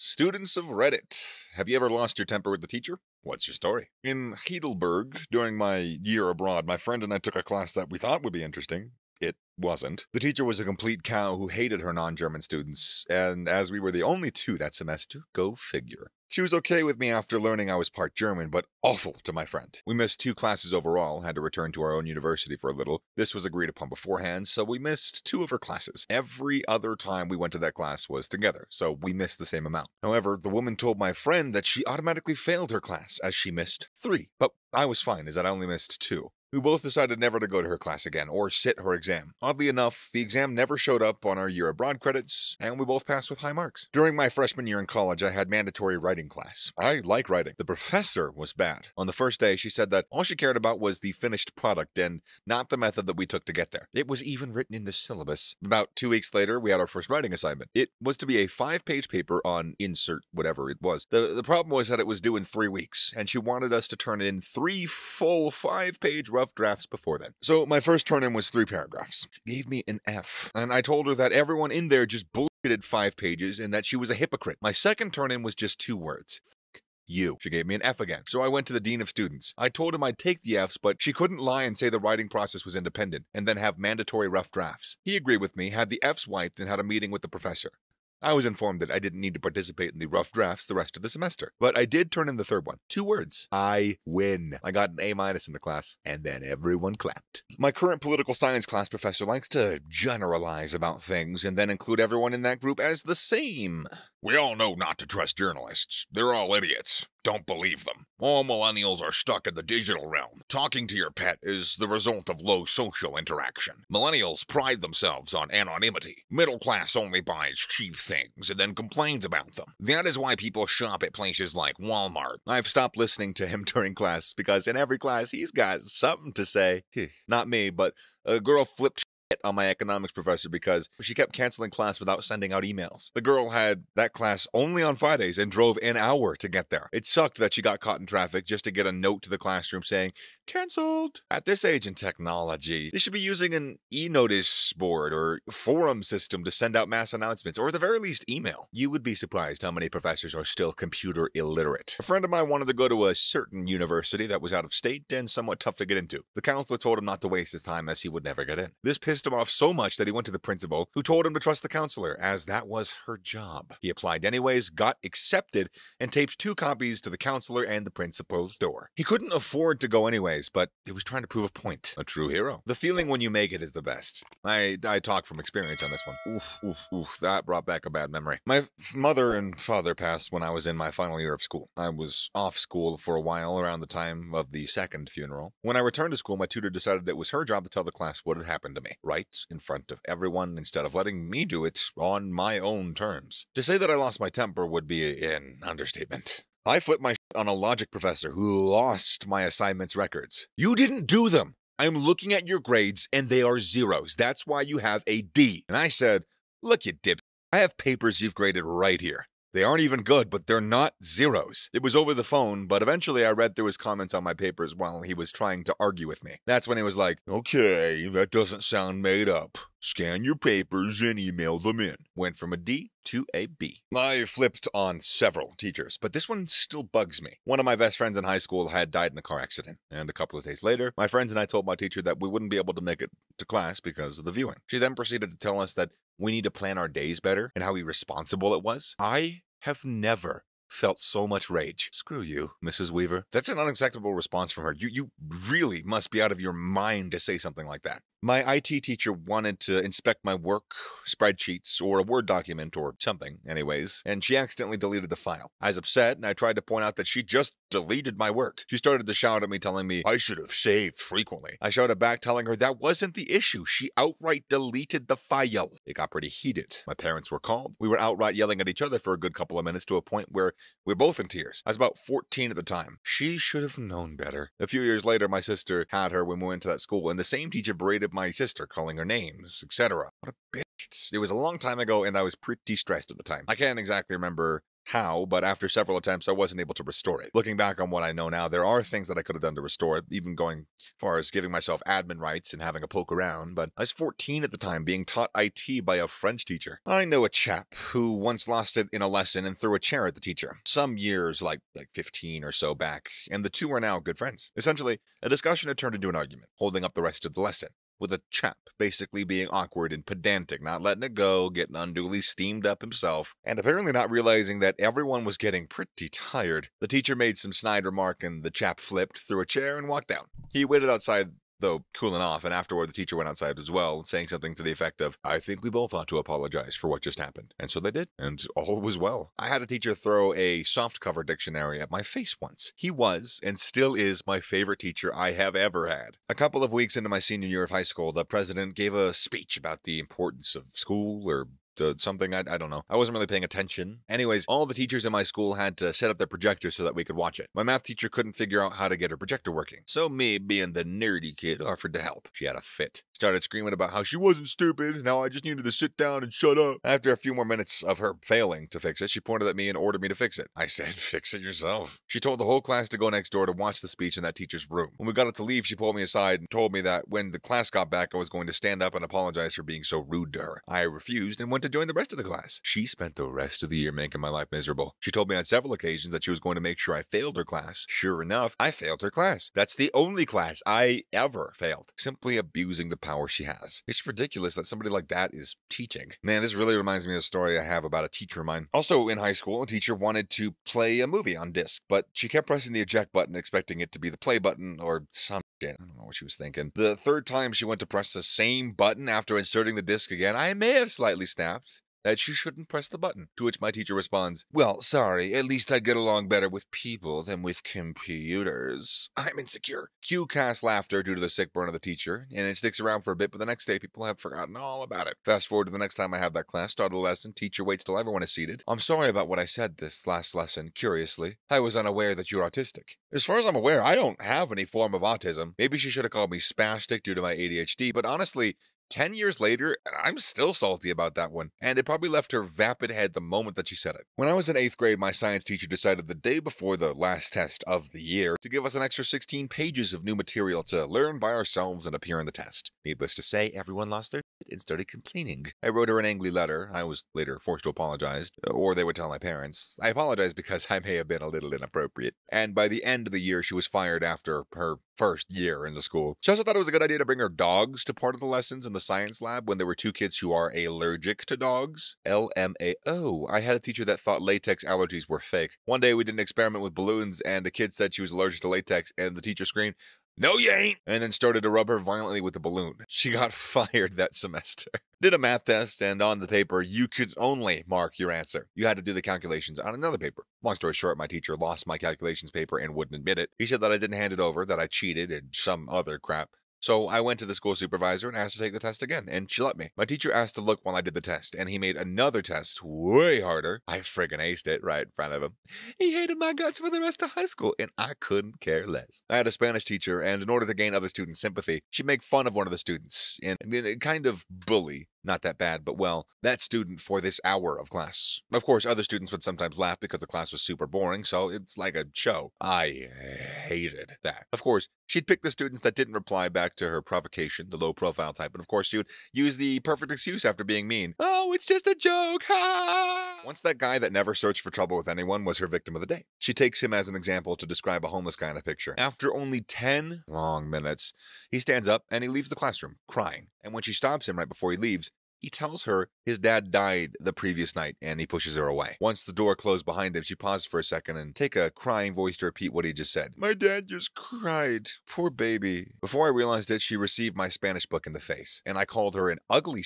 Students of Reddit, have you ever lost your temper with the teacher? What's your story? In Heidelberg, during my year abroad, my friend and I took a class that we thought would be interesting. It wasn't. The teacher was a complete cow who hated her non-German students, and as we were the only two that semester, go figure. She was okay with me after learning I was part German, but awful to my friend. We missed 2 classes overall, had to return to our own university for a little. This was agreed upon beforehand, so we missed 2 of her classes. Every other time we went to that class was together, so we missed the same amount. However, the woman told my friend that she automatically failed her class, as she missed 3. But I was fine, as I only missed 2. We both decided never to go to her class again, or sit her exam. Oddly enough, the exam never showed up on our year abroad credits, and we both passed with high marks. During my freshman year in college, I had mandatory writing class. I like writing. The professor was bad. On the first day, she said that all she cared about was the finished product and not the method that we took to get there. It was even written in the syllabus. About 2 weeks later, we had our first writing assignment. It was to be a 5-page paper on insert whatever it was. The problem was that it was due in 3 weeks, and she wanted us to turn in 3 full 5-page rough drafts before then. So my first turn-in was 3 paragraphs. She gave me an F, and I told her that everyone in there just bullshitted 5 pages and that she was a hypocrite. My second turn-in was just 2 words. You. She gave me an F again. So I went to the dean of students. I told him I'd take the Fs, but she couldn't lie and say the writing process was independent, and then have mandatory rough drafts. He agreed with me, had the Fs wiped, and had a meeting with the professor. I was informed that I didn't need to participate in the rough drafts the rest of the semester, but I did turn in the 3rd one. 2 words. I win. I got an A- in the class, and then everyone clapped. My current political science class professor likes to generalize about things and then include everyone in that group as the same. We all know not to trust journalists. They're all idiots. Don't believe them. All millennials are stuck in the digital realm. Talking to your pet is the result of low social interaction. Millennials pride themselves on anonymity. Middle class only buys cheap things and then complains about them. That is why people shop at places like Walmart. I've stopped listening to him during class because in every class he's got something to say. Not me, but a girl flipped on my economics professor because she kept canceling class without sending out emails. The girl had that class only on Fridays and drove an hour to get there. It sucked that she got caught in traffic just to get a note to the classroom saying, "Canceled." At this age in technology, they should be using an e-notice board or forum system to send out mass announcements, or at the very least email. You would be surprised how many professors are still computer illiterate. A friend of mine wanted to go to a certain university that was out of state and somewhat tough to get into. The counselor told him not to waste his time as he would never get in. This pissed him off so much that he went to the principal, who told him to trust the counselor, as that was her job. He applied anyways, got accepted, and taped 2 copies to the counselor and the principal's door. He couldn't afford to go anyways, but he was trying to prove a point. A true hero. The feeling when you make it is the best. I talk from experience on this one. Oof, that brought back a bad memory. My mother and father passed when I was in my final year of school. I was off school for a while around the time of the 2nd funeral. When I returned to school, my tutor decided it was her job to tell the class what had happened to me, right in front of everyone, instead of letting me do it on my own terms. To say that I lost my temper would be an understatement. I flipped my shit on a logic professor who lost my assignments records. You didn't do them. I'm looking at your grades and they are zeros. That's why you have a D. And I said, look, you dip. I have papers you've graded right here. They aren't even good, but they're not zeros. It was over the phone, but eventually I read through his comments on my papers while he was trying to argue with me. That's when he was like, okay, that doesn't sound made up. Scan your papers and email them in. Went from a D to a B. I flipped on several teachers, but this one still bugs me. One of my best friends in high school had died in a car accident, and a couple of days later, my friends and I told my teacher that we wouldn't be able to make it to class because of the viewing. She then proceeded to tell us that we need to plan our days better and how irresponsible it was. I have never felt so much rage. Screw you, Mrs. Weaver. That's an unacceptable response from her. You really must be out of your mind to say something like that. My IT teacher wanted to inspect my work, spreadsheets, or a Word document or something, anyways, and she accidentally deleted the file. I was upset, and I tried to point out that she just deleted my work. She started to shout at me, telling me I should have saved frequently. I shouted back, telling her that wasn't the issue. She outright deleted the file. It got pretty heated. My parents were called. We were outright yelling at each other for a good couple of minutes to a point where we were both in tears. I was about 14 at the time. She should have known better. A few years later, my sister had her when we went to that school, and the same teacher berated my sister, calling her names, etc. What a bitch. It was a long time ago, and I was pretty stressed at the time. I can't exactly remember how, but after several attempts, I wasn't able to restore it. Looking back on what I know now, there are things that I could have done to restore it, even going as far as giving myself admin rights and having a poke around, but I was 14 at the time, being taught IT by a French teacher. I know a chap who once lost it in a lesson and threw a chair at the teacher, some years, like 15 or so back, and the two are now good friends. Essentially, a discussion had turned into an argument, holding up the rest of the lesson, with a chap basically being awkward and pedantic, not letting it go, getting unduly steamed up himself, and apparently not realizing that everyone was getting pretty tired. The teacher made some snide remark and the chap flipped, threw a chair, and walked out. He waited outside, though cooling off, and afterward the teacher went outside as well, saying something to the effect of, "I think we both ought to apologize for what just happened." And so they did, and all was well. I had a teacher throw a softcover dictionary at my face once. He was, and still is, my favorite teacher I have ever had. A couple of weeks into my senior year of high school, the president gave a speech about the importance of school, or something, I don't know. I wasn't really paying attention. Anyways, all the teachers in my school had to set up their projectors so that we could watch it. My math teacher couldn't figure out how to get her projector working, so me, being the nerdy kid, offered to help. She had a fit. Started screaming about how she wasn't stupid, now I just needed to sit down and shut up. After a few more minutes of her failing to fix it, she pointed at me and ordered me to fix it. I said, "Fix it yourself." She told the whole class to go next door to watch the speech in that teacher's room. When we got up to leave, she pulled me aside and told me that when the class got back, I was going to stand up and apologize for being so rude to her. I refused and went to join the rest of the class. She spent the rest of the year making my life miserable. She told me on several occasions that she was going to make sure I failed her class. Sure enough, I failed her class. That's the only class I ever failed. Simply abusing the power she has. It's ridiculous that somebody like that is teaching. Man, this really reminds me of a story I have about a teacher of mine. Also in high school, a teacher wanted to play a movie on disc, but she kept pressing the eject button expecting it to be the play button or some shit. I don't know what she was thinking. The third time she went to press the same button after inserting the disc again, I may have slightly snapped that she shouldn't press the button, to which my teacher responds, "Well, sorry, at least I get along better with people than with computers." I'm insecure. Cue cast laughter due to the sick burn of the teacher, and it sticks around for a bit, but the next day people have forgotten all about it. Fast forward to the next time I have that class, start of the lesson, teacher waits till everyone is seated. "I'm sorry about what I said this last lesson, curiously. I was unaware that you're autistic." As far as I'm aware, I don't have any form of autism. Maybe she should have called me spastic due to my ADHD, but honestly, 10 years later, I'm still salty about that one, and it probably left her vapid head the moment that she said it. When I was in 8th grade, my science teacher decided the day before the last test of the year to give us an extra 16 pages of new material to learn by ourselves and appear in the test. Needless to say, everyone lost their shit and started complaining. I wrote her an angry letter. I was later forced to apologize, or they would tell my parents. I apologized because I may have been a little inappropriate, and by the end of the year, she was fired after her first year in the school. She also thought it was a good idea to bring her dogs to part of the lessons in the science lab when there were 2 kids who are allergic to dogs. LMAO. I had a teacher that thought latex allergies were fake. One day we did an experiment with balloons and a kid said she was allergic to latex and the teacher screamed, "No, you ain't!" and then started to rub her violently with the balloon. She got fired that semester. Did a math test, and on the paper, you could only mark your answer. You had to do the calculations on another paper. Long story short, my teacher lost my calculations paper and wouldn't admit it. He said that I didn't hand it over, that I cheated, and some other crap. So I went to the school supervisor and asked to take the test again, and she let me. My teacher asked to look while I did the test, and he made another test way harder. I friggin' aced it right in front of him. He hated my guts for the rest of high school, and I couldn't care less. I had a Spanish teacher, and in order to gain other students' sympathy, she'd make fun of one of the students, and kind of bully. Not that bad, but well, that student for this hour of class. Of course, other students would sometimes laugh because the class was super boring, so it's like a show. I hated that. Of course, she'd pick the students that didn't reply back to her provocation, the low-profile type, and of course she would use the perfect excuse after being mean. "Oh, it's just a joke, ha!" Once that guy that never searched for trouble with anyone was her victim of the day. She takes him as an example to describe a homeless guy in a picture. After only 10 long minutes, he stands up and he leaves the classroom, crying. And when she stops him right before he leaves, he tells her his dad died the previous night and he pushes her away. Once the door closed behind him, she paused for a second and take a crying voice to repeat what he just said. "My dad just cried. Poor baby." Before I realized it, she received my Spanish book in the face, and I called her an ugly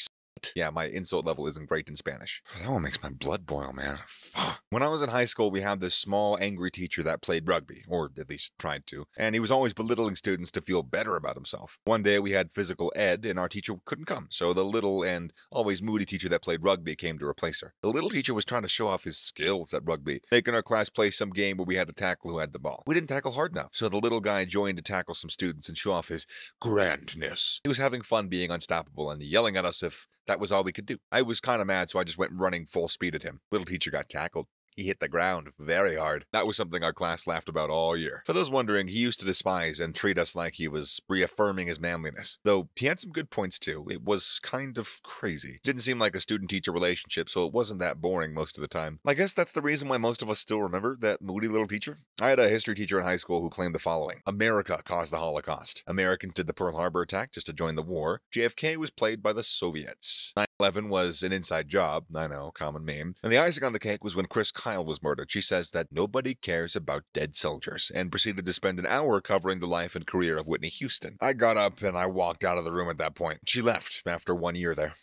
Yeah, my insult level isn't great in Spanish. That one makes my blood boil, man. Fuck. When I was in high school, we had this small, angry teacher that played rugby, or at least tried to, and he was always belittling students to feel better about himself. One day we had physical ed, and our teacher couldn't come, so the little and always moody teacher that played rugby came to replace her. The little teacher was trying to show off his skills at rugby, making our class play some game where we had to tackle who had the ball. We didn't tackle hard enough, so the little guy joined to tackle some students and show off his grandness. He was having fun being unstoppable and yelling at us if that was all we could do. I was kind of mad, so I just went running full speed at him. Little teacher got tackled. he hit the ground very hard. That was something our class laughed about all year. For those wondering, he used to despise and treat us like he was reaffirming his manliness. Though he had some good points too. It was kind of crazy. Didn't seem like a student-teacher relationship, so it wasn't that boring most of the time. I guess that's the reason why most of us still remember that moody little teacher. I had a history teacher in high school who claimed the following: America caused the Holocaust. Americans did the Pearl Harbor attack just to join the war. JFK was played by the Soviets. 9/11 was an inside job. I know, common meme. And the icing on the cake was when Chris Kyle was murdered. She says that nobody cares about dead soldiers, and proceeded to spend an hour covering the life and career of Whitney Houston. I got up and I walked out of the room at that point. She left after 1 year there.